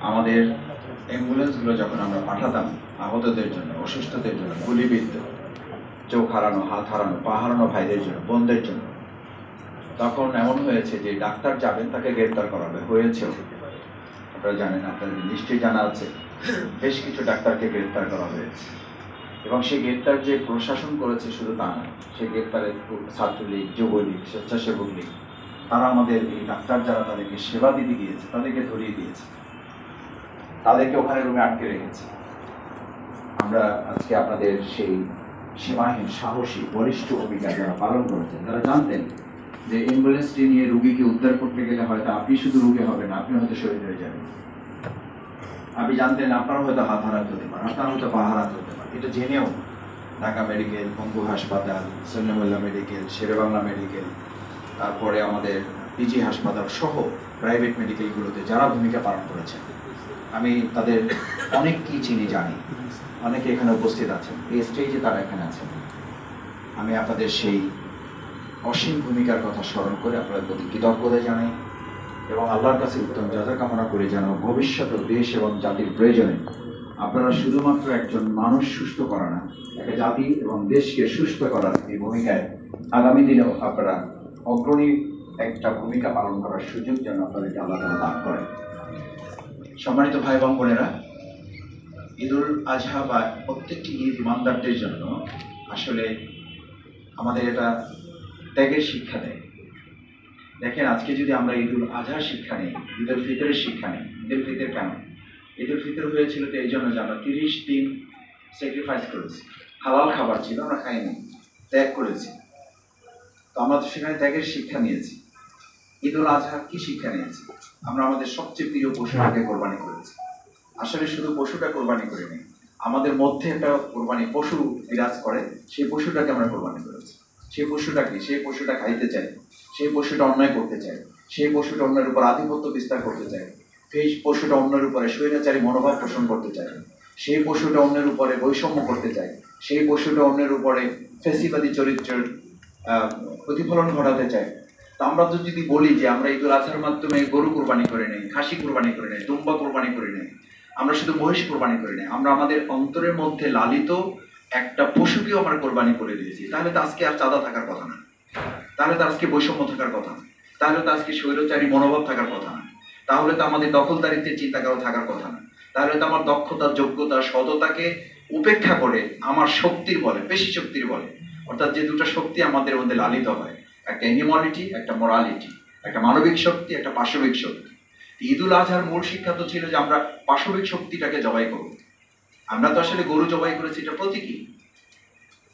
আমাদের অ্যাম্বুলেন্সগুলো যখন আমরা পাঠাতাম আহতদের জন্য, অসুস্থদের জন্য, গুলিবিদ্ধ, চোখ হারানো, হাত হারানো, পা হারানো ভাইদের জন্য, বোনদের জন্য, তখন এমন হয়েছে যে ডাক্তার যাবেন তাকে গ্রেপ্তার করা হয়েছেও। আপনারা জানেন, আপনাদের নিশ্চয়ই জানা আছে, বেশ কিছু ডাক্তারকে গ্রেপ্তার করা হয়েছে। এবং সেই গ্রেপ্তার যে প্রশাসন করেছে শুধু তা না, সেই গ্রেপ্তারের ছাত্রলীগ, যুবলীগ, স্বেচ্ছাসেবক লীগ, তারা আমাদের এই ডাক্তার যারা তাদেরকে সেবা দিতে গিয়েছে তাদেরকে ধরিয়ে দিয়েছে, তাদেরকে ওখানে রুমে আটকে রেখেছে। আমরা আজকে আপনাদের সেই সীমাহীন সাহসী বলিষ্ঠ ভূমিকা যারা পালন করেছেন, যারা জানতেন যে অ্যাম্বুলেন্সটি নিয়ে রুগীকে উদ্ধার করতে গেলে হয়তো আপনি শুধু রুগী হবেন, আপনি হয়তো শহীদ হয়ে যাবেন। আপনি জানতেন আপনারা হয়তো হাত হারাতে হতে পারে, আপনারা হয়তো পা হারাতে হতে পারে। এটা জেনেও ঢাকা মেডিকেল, পঙ্গু হাসপাতাল, সন্ন্যামুল্লাহ মেডিকেল, শেরেবাংলা মেডিকেল, তারপরে আমাদের পিজি হাসপাতাল সহ প্রাইভেট মেডিকেলগুলোতে যারা ভূমিকা পালন করেছেন, আমি তাদের অনেক কি চিনি, জানি। অনেকে এখানে উপস্থিত আছেন, এই স্টেজে তারা এখানে আছেন। আমি আপনাদের সেই অসীম ভূমিকার কথা স্মরণ করে আপনাদের প্রতি কৃতজ্ঞতা জানাই এবং আল্লাহর কাছে উত্তম যাজা কামনা করে যেন ভবিষ্যতে দেশ এবং জাতির প্রয়োজনে আপনারা শুধুমাত্র একজন মানুষ সুস্থ করা না, একটা জাতি এবং দেশকে সুস্থ করার এই ভূমিকায় আগামী দিনেও আপনারা অগ্রণী একটা ভূমিকা পালন করার সুযোগ যেন আপনাদেরকে আল্লাহ তাআলা দান করেন। সম্মানিত ভাই এবং বোনেরা, ঈদুল আজহা বা প্রত্যেকটি ঈদ ইমানদারদের জন্য আসলে আমাদের এটা ত্যাগের শিক্ষা দেয়। দেখেন, আজকে যদি আমরা ঈদুল আজহার শিক্ষা নিই, ঈদুল ফিতরের শিক্ষা নিই। ঈদুল ফিতর কেন? ঈদুল ফিতর হয়েছিল তো এই জন্য যে আমরা 30 দিন স্যাক্রিফাইস করেছি। হালাল খাবার ছিল, আমরা খাইনি, ত্যাগ করেছি। তো আমরা তো সেখানে ত্যাগের শিক্ষা নিয়েছি। ঈদুল আজহা কি শিক্ষা নিয়েছি? আমরা আমাদের সবচেয়ে প্রিয় পশুটাকে কোরবানি করেছি। আসলে শুধু পশুটা কোরবানি করে নেই, আমাদের মধ্যে একটা কোরবানি পশু বিরাজ করে, সেই পশুটাকে আমরা কোরবানি করেছি। সেই পশুটা কি? সেই পশুটা খাইতে চাই, সেই পশুটা অন্যায় করতে চাই, সেই পশুটা অন্যের উপর আধিপত্য বিস্তার করতে চাই, সেই পশুটা অন্যের উপরে স্বৈরাচারী মনোভাব পোষণ করতে চায়, সেই পশুটা অন্যের উপরে বৈষম্য করতে চায়, সেই পশুটা অন্যের উপরে ফ্যাসিবাদী চরিত্রের প্রতিফলন ঘটাতে চায়। তা আমরা তো যদি বলি যে আমরা ঈদুল আজহার মাধ্যমে গরু কোরবানি করে নেই, খাসি কোরবানি করে নেই, দুম্বা কোরবানি করে নেই, আমরা শুধু মহিষ কোরবানি করে নেই, আমরা আমাদের অন্তরের মধ্যে লালিত একটা পশুকেও আমরা কোরবানি করে দিয়েছি, তাহলে তো আজকে আর চাঁদা থাকার কথা না, তাহলে তো আজকে বৈষম্য থাকার কথা না, তাহলে তো আজকে স্বৈরাচারী মনোভাব থাকার কথা না, তাহলে তো আমাদের দখলদারিত্বের চিন্তা থাকার কথা না, তাহলে তো আমার দক্ষতা, যোগ্যতা, সততাকে উপেক্ষা করে আমার শক্তির বলে, পেশি শক্তির বলে, অর্থাৎ যে দুটো শক্তি আমাদের মধ্যে লালিত হয়, একটা অ্যানিমালিটি, একটা মোরালিটি, একটা মানবিক শক্তি, একটা পাশবিক শক্তি। ঈদুল আজহার মূল শিক্ষা তো ছিল যে আমরা পাশবিক শক্তিটাকে জবাই করব। আমরা তো আসলে গরু জবাই করেছি, এটা প্রতীকী।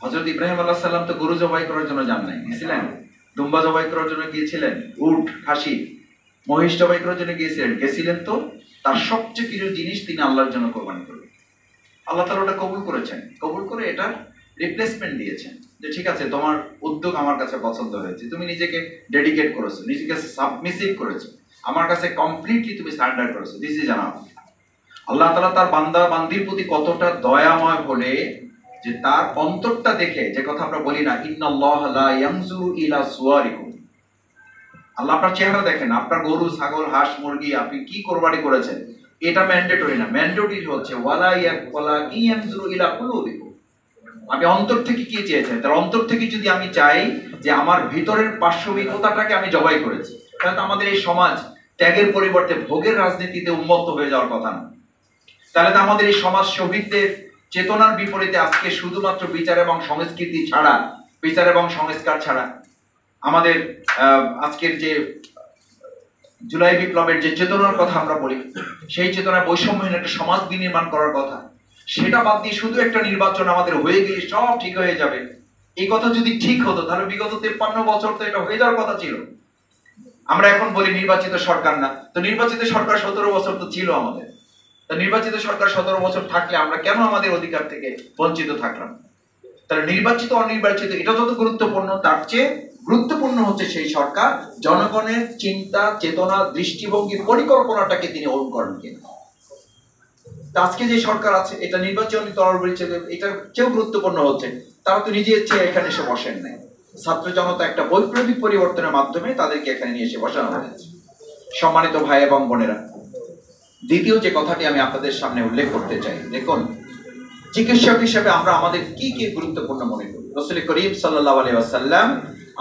হযরত ইব্রাহিম আলাইহিস সালাম তো গরু জবাই করার জন্য যান নাই, গিয়েছিলেন দুম্বা জবাই করার জন্য, গিয়েছিলেন উট, খাসি, মহিষ জবাই করার জন্য গেছিলেন তো তার সবচেয়ে প্রিয় জিনিস তিনি আল্লাহর জন্য কোরবানি করবেন। আল্লাহ তাআলা ওটা কবুল করেছেন, কবুল করে এটা রিপ্লেসমেন্ট দিয়েছেন যে ঠিক আছে, তোমার উদ্যোগ আমার কাছে পছন্দ হয়েছে, তুমি নিজেকে ডেডিকেট করেছো, নিজেকে সাবমিসিভ করেছো, আমার কাছে কমপ্লিটলি তুমি সারেন্ডার করেছো, দিস ইজ এনাফ। আল্লাহ তাআলা তার বান্দা বান্দির প্রতি কতটা দয়াময় হলে যে তার অন্তরটা দেখে, যে কথা আমরা বলি না, ইন্নাল্লাহ লা ইয়ানজুরু ইলা সুওয়ারিকুম, আল্লাহ আপনার চেহারা দেখেন, আপনার গরু, ছাগল, হাঁস, মুরগি আপনি কি কোরবানি করেছেন এটা ম্যান্ডেটরি না। ম্যান্ডেটরি হচ্ছে ওয়ালা ইয়ানজুরু ইলা কুলুবিকুম, আপনি অন্তর থেকে কি চেয়েছেন। তার অন্তর থেকে যদি আমি চাই যে আমার ভিতরের পার্শ্ববিকতাটাকে আমি জবাই করেছি, তাহলে তো আমাদের এই সমাজ ত্যাগের পরিবর্তে ভোগের রাজনীতিতে উন্মত্ত হয়ে যাওয়ার কথা না। তাহলে তো আমাদের এই সমাজ শহীদদের চেতনার বিপরীতে আজকে শুধুমাত্র বিচার এবং সংস্কৃতি ছাড়া, বিচার এবং সংস্কার ছাড়া আমাদের আজকের যে জুলাই বিপ্লবের যে চেতনার কথা আমরা বলি, সেই চেতনা বৈষম্যহীন একটা সমাজ বিনির্মাণ করার কথা, সেটা বাদ দিয়ে শুধু একটা নির্বাচন আমাদের হয়ে গেলে সব ঠিক হয়ে যাবে, এই কথা যদি ঠিক হতো তাহলে বিগত 53 বছর তো এটা হয়ে যাওয়ার কথা ছিল। আমরা এখন বলি নির্বাচিত সরকার না, তো নির্বাচিত সরকার 17 বছর তো ছিল আমাদের। তো নির্বাচিত সরকার 17 বছর থাকলে আমরা কেন আমাদের অধিকার থেকে বঞ্চিত থাকলাম? তাহলে নির্বাচিত অনির্বাচিত এটা যত গুরুত্বপূর্ণ, তার চেয়ে গুরুত্বপূর্ণ হচ্ছে সেই সরকার জনগণের চিন্তা, চেতনা, দৃষ্টিভঙ্গি, পরিকল্পনাটাকে তিনি অনুকরণ করেন। আজকে যে সরকার আছে এটা নির্বাচনী তরবরিচে এটা চেয়েও গুরুত্বপূর্ণ হচ্ছে, তারা তো নিজের চেয়ে এখানে এসে বসেন নাই, ছাত্র জনতা একটা বৈপ্লবিক পরিবর্তনের মাধ্যমে তাদেরকে এখানে নিয়ে এসে বসানো হয়েছে। সম্মানিত ভাই এবং বোনেরা, দ্বিতীয় যে কথাটি আমি আপনাদের সামনে উল্লেখ করতে চাই, দেখুন চিকিৎসক হিসেবে আমরা আমাদের কি কি গুরুত্বপূর্ণ মনে করি। রাসূল করিম সাল্লাল্লাহু আলাইহি ওয়াসাল্লাম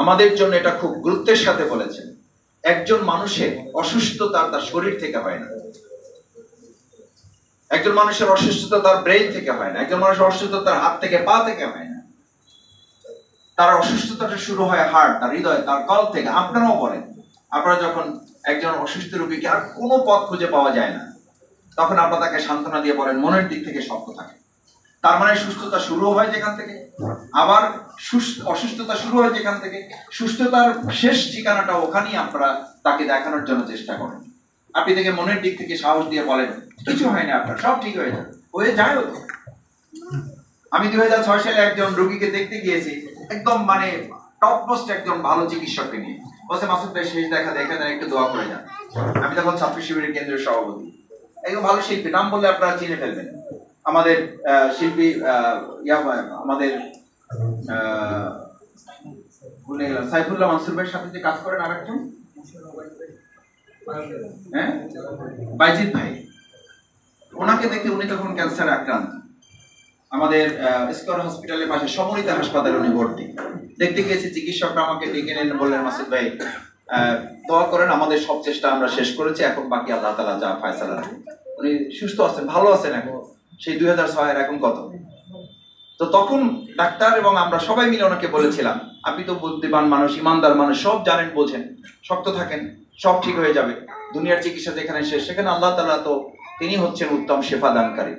আমাদের জন্য এটা খুব গুরুত্বের সাথে বলেছেন, একজন মানুষের অসুস্থতা তার শরীর থেকে হয় না, একজন মানুষের অসুস্থতা তার ব্রেইন থেকে হয় না, একজন মানুষের অসুস্থতা তার হাত থেকে পা থেকে হয় না, তার অসুস্থতাটা শুরু হয় হার্ট, তার হৃদয়, তার কল থেকে। আপনারাও বলেন, আপনারা যখন একজন অসুস্থ রোগীকে আর কোনো পথ খুঁজে পাওয়া যায় না, তখন আপনারা তাকে সান্ত্বনা দিয়ে বলেন মনের দিক থেকে শক্ত থাকে। তার মানে সুস্থতা শুরু হয় যেখান থেকে, আবার অসুস্থতা শুরু হয় যেখান থেকে, সুস্থতার শেষ ঠিকানাটা ওখানেই আপনারা তাকে দেখানোর জন্য চেষ্টা করেন। আপনি থেকে মনের দিক থেকে সাহস দিয়ে বলেন কিছু হয় না, আপনার সব ঠিক হয়ে যাবে, হয়ে যায়। আমি 2006 সালে একজন রোগীকে দেখতে গিয়েছি, একদম মানে টপ মোস্ট একজন ভালো চিকিৎসককে নিয়ে। বলছে মাসুদ ভাই শেষ দেখা দেখে দেন, একটু দোয়া করে যান। আমি তখন ছাত্র শিবিরের কেন্দ্রীয় সভাপতি, একদম ভালো শিল্পী, নাম বললে আপনারা চিনে ফেলবেন। আমাদের শিল্পী আমাদের ভুলে গেলাম, সাইফুল্লাহ মানসুর ভাইয়ের সাথে যে কাজ করেন আরেকজন, হ্যাঁ বাইজিৎ ভাই, ওনাকে দেখে, উনি তখন ক্যান্সারে আক্রান্ত, আমাদের স্কয়ার হসপিটালের পাশে সমরিতা হাসপাতালে উনি ভর্তি। দেখতে গিয়েছি, চিকিৎসকরা আমাকে ডেকে নেন, বললেন মাসুদ ভাই দোয়া করেন, আমাদের সব চেষ্টা আমরা শেষ করেছি, এখন বাকি আল্লাহ তাআলা যা ফয়সালা। উনি সুস্থ আছেন, ভালো আছেন এখন, সেই 2006 এর এখন কত। তো তখন ডাক্তার এবং আমরা সবাই মিলে ওনাকে বলেছিলাম, আপনি তো বুদ্ধিমান মানুষ, ইমানদার মানুষ, সব জানেন বোঝেন, শক্ত থাকেন, সব ঠিক হয়ে যাবে। দুনিয়ার চিকিৎসা যেখানে শেষ, সেখানে আল্লাহ তাআলা তো তিনি হচ্ছেন উত্তম শেফা দানকারী।